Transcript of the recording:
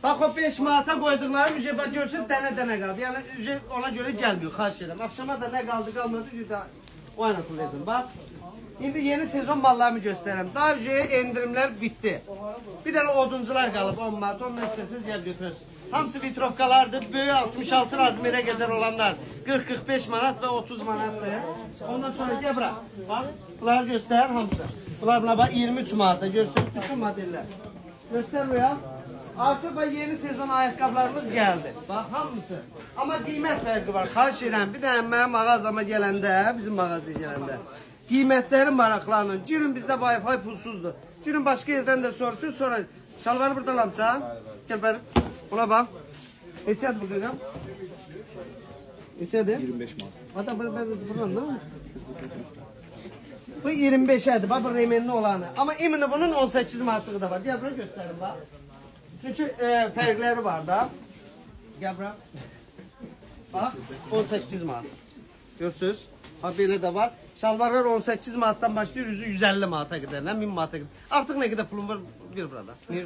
Bax o 5 manata qoyduqları ücə bax görsün dənə qaldı. Yəni ücə ona görə gəlmiyor, xahiş edirəm. Axşama da nə qaldı, qalmadı ücə oynatılacaq. Bax. İndi yeni sezon mallarımı göstərirəm. Daha ücəyə endirimlər bitdi. Bir dənə oduncular qalıb 10 manat, onu istəsiniz gəl götürürsünüz. Hamısı vitrovkalardır. Böyük 66 razmerə qədər olanlar 40-45 manat və 30 manatdır. Ondan sonra gəl bura. Bax, bunları göstər hamısı. Bunlar bax 23 manatda görsünüz bütün modellər. Göstər buraya. Artıq bax yeni sezon ayaqqabılarımız gəldi. Bax hamısı. Amma qiymət fərqi var. Xahiş edirəm bir dənə mənim mağazama gələndə, bizim mağazaya gələndə qiymətləri maraqlanın. Girin bizdə Wi-Fi pulsuzdur. Girin başqa yerdən də soruşun, sonra şalvarı burada alamsan. Gəl bəri. Buna bax. Neçədir bu qıqam? Neçədir? 25 manat. Hatta buradan da mı? Bu 25'ədir. Bax bu remenli olanı. Amma imini bunun 18 manatlığı da var. Gəl bura göstərin bax. Çünki fərqləri var da. Gəl bura. Bax 18 manat. Görürsünüz? Ha belə də var. Şalvarlar 18 manatdan başlayır, 150 manata qədər, 1000 manata qədər. Artıq nə qədər pulun var, bir burada. Ne